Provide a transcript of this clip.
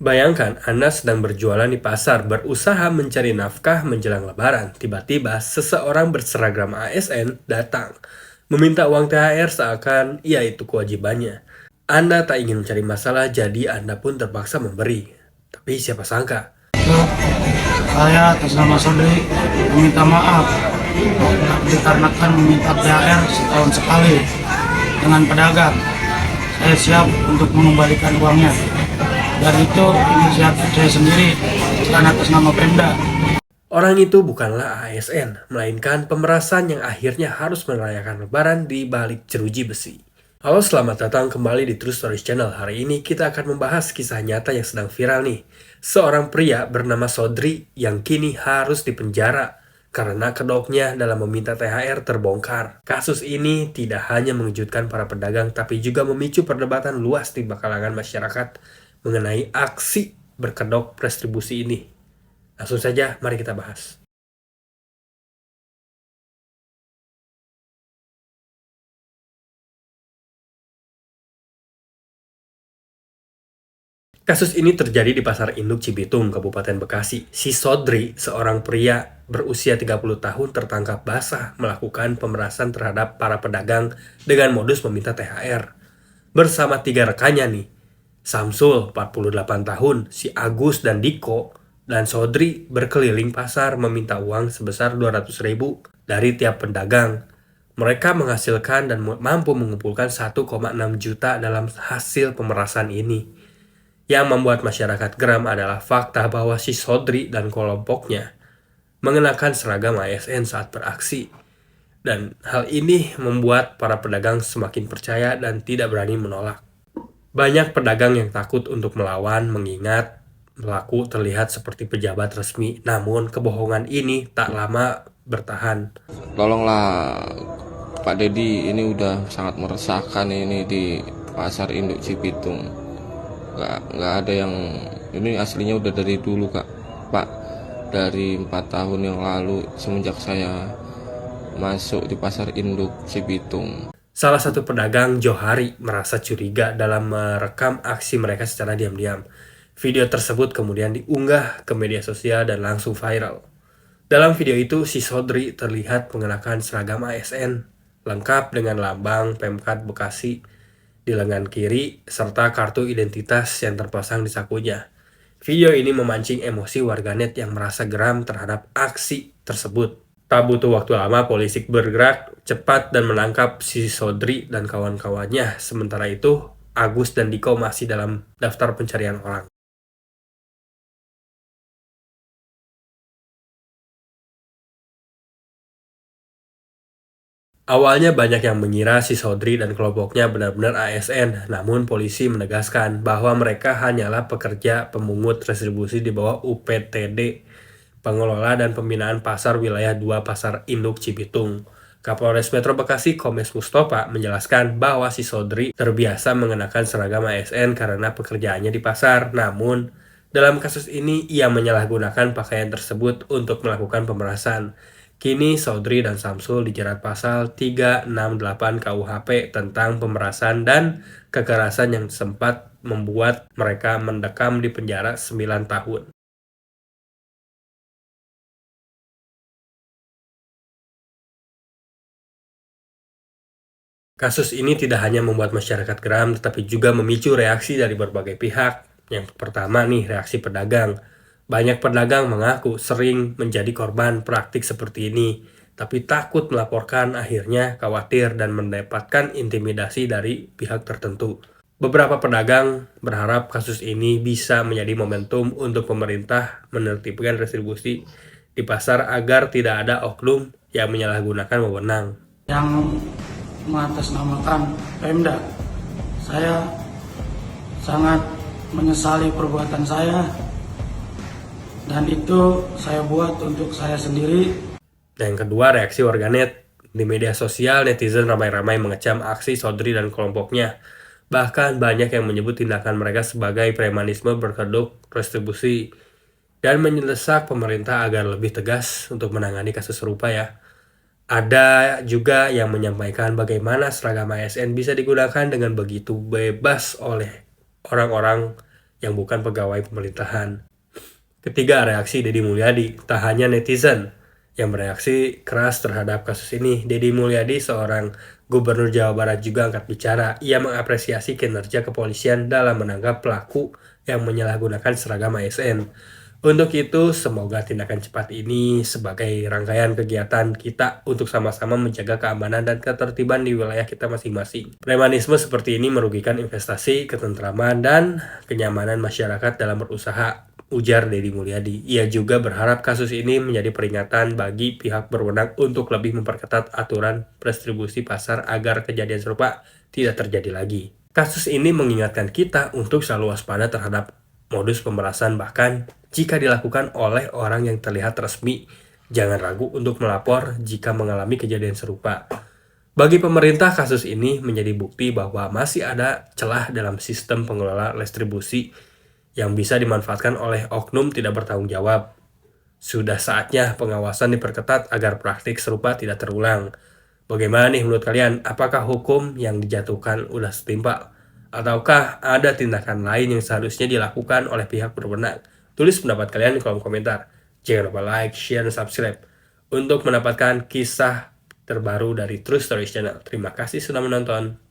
Bayangkan Anda sedang berjualan di pasar, berusaha mencari nafkah menjelang lebaran. Tiba-tiba seseorang berseragam ASN datang, meminta uang THR seakan ia itu kewajibannya. Anda tak ingin mencari masalah, jadi Anda pun terpaksa memberi. Tapi siapa sangka, Saya atas nama Sodri meminta maaf dikarenakan meminta THR setahun sekali dengan pedagang. Saya siap untuk mengembalikan uangnya. Dan itu inisiatif saya sendiri bukan atas nama Pemda. orang itu bukanlah ASN, melainkan pemerasan yang akhirnya harus merayakan lebaran di balik jeruji besi. Halo, selamat datang kembali di True Stories Channel. Hari ini kita akan membahas kisah nyata yang sedang viral nih. Seorang pria bernama Sodri yang kini harus dipenjara karena kedoknya dalam meminta THR terbongkar. Kasus ini tidak hanya mengejutkan para pedagang, tapi juga memicu perdebatan luas di kalangan masyarakat mengenai aksi berkedok retribusi ini. Langsung saja, mari kita bahas. Kasus ini terjadi di Pasar Induk Cibitung, Kabupaten Bekasi. Si Sodri, seorang pria berusia 30 tahun tertangkap basah melakukan pemerasan terhadap para pedagang dengan modus meminta THR. Bersama 3 rekannya nih, Samsul, 48 tahun, si Agus dan Diko, dan Sodri berkeliling pasar meminta uang sebesar 200.000 dari tiap pedagang. Mereka menghasilkan dan mampu mengumpulkan 1,6 juta dalam hasil pemerasan ini. Yang membuat masyarakat geram adalah fakta bahwa si Sodri dan kelompoknya mengenakan seragam ASN saat beraksi. Dan hal ini membuat para pedagang semakin percaya dan tidak berani menolak. Banyak pedagang yang takut untuk melawan mengingat pelaku terlihat seperti pejabat resmi, namun kebohongan ini tak lama bertahan. Tolonglah Pak Dedi, ini udah sangat meresahkan ini di Pasar Induk Cibitung. Nggak ada yang ini, aslinya udah dari dulu Kak Pak, dari 4 tahun yang lalu semenjak saya masuk di Pasar Induk Cibitung. Salah satu pedagang, Johari, merasa curiga dalam merekam aksi mereka secara diam-diam. Video tersebut kemudian diunggah ke media sosial dan langsung viral. Dalam video itu, si Sodri terlihat mengenakan seragam ASN, lengkap dengan lambang Pemkad Bekasi di lengan kiri, serta kartu identitas yang terpasang di sakunya. Video ini memancing emosi warganet yang merasa geram terhadap aksi tersebut. Tak butuh waktu lama, polisi bergerak cepat dan menangkap si Sodri dan kawan-kawannya. Sementara itu, Agus dan Diko masih dalam daftar pencarian orang. Awalnya banyak yang mengira si Sodri dan kelompoknya benar-benar ASN, namun polisi menegaskan bahwa mereka hanyalah pekerja pemungut retribusi di bawah UPTD, Pengelola dan Pembinaan Pasar Wilayah 2 Pasar Induk Cibitung. Kapolres Metro Bekasi Kombes Mustofa menjelaskan bahwa si Sodri terbiasa mengenakan seragam ASN karena pekerjaannya di pasar, namun dalam kasus ini ia menyalahgunakan pakaian tersebut untuk melakukan pemerasan. Kini Sodri dan Samsul dijerat pasal 368 KUHP tentang pemerasan dan kekerasan yang sempat membuat mereka mendekam di penjara 9 tahun. Kasus ini tidak hanya membuat masyarakat geram, tetapi juga memicu reaksi dari berbagai pihak. Yang pertama nih, reaksi pedagang. Banyak pedagang mengaku sering menjadi korban praktik seperti ini, tapi takut melaporkan, akhirnya khawatir dan mendapatkan intimidasi dari pihak tertentu. Beberapa pedagang berharap kasus ini bisa menjadi momentum untuk pemerintah menertibkan retribusi di pasar agar tidak ada oknum yang menyalahgunakan wewenang. Yang mengatasnamakan Pemda, saya sangat menyesali perbuatan saya. Dan itu saya buat untuk saya sendiri. Dan yang kedua, reaksi warganet. Di media sosial, netizen ramai-ramai mengecam aksi Sodri dan kelompoknya. Bahkan banyak yang menyebut tindakan mereka sebagai premanisme berkedok retribusi dan mendesak pemerintah agar lebih tegas untuk menangani kasus serupa ya. Ada juga yang menyampaikan bagaimana seragam ASN bisa digunakan dengan begitu bebas oleh orang-orang yang bukan pegawai pemerintahan. Ketiga, reaksi Deddy Mulyadi. Tak hanya netizen yang bereaksi keras terhadap kasus ini, Deddy Mulyadi, seorang gubernur Jawa Barat, juga angkat bicara. Ia mengapresiasi kinerja kepolisian dalam menangkap pelaku yang menyalahgunakan seragam ASN. Untuk itu, semoga tindakan cepat ini sebagai rangkaian kegiatan kita untuk sama-sama menjaga keamanan dan ketertiban di wilayah kita masing-masing. Premanisme seperti ini merugikan investasi, ketentraman, dan kenyamanan masyarakat dalam berusaha, ujar Deddy Mulyadi. Ia juga berharap kasus ini menjadi peringatan bagi pihak berwenang untuk lebih memperketat aturan distribusi pasar agar kejadian serupa tidak terjadi lagi. Kasus ini mengingatkan kita untuk selalu waspada terhadap modus pemerasan, bahkan jika dilakukan oleh orang yang terlihat resmi. Jangan ragu untuk melapor jika mengalami kejadian serupa. Bagi pemerintah, kasus ini menjadi bukti bahwa masih ada celah dalam sistem pengelola distribusi yang bisa dimanfaatkan oleh oknum tidak bertanggung jawab. Sudah saatnya pengawasan diperketat agar praktik serupa tidak terulang. Bagaimana nih menurut kalian? Apakah hukum yang dijatuhkan udah setimpal? Ataukah ada tindakan lain yang seharusnya dilakukan oleh pihak berwenang? Tulis pendapat kalian di kolom komentar. Jangan lupa like, share, dan subscribe untuk mendapatkan kisah terbaru dari True Stories Channel. Terima kasih sudah menonton.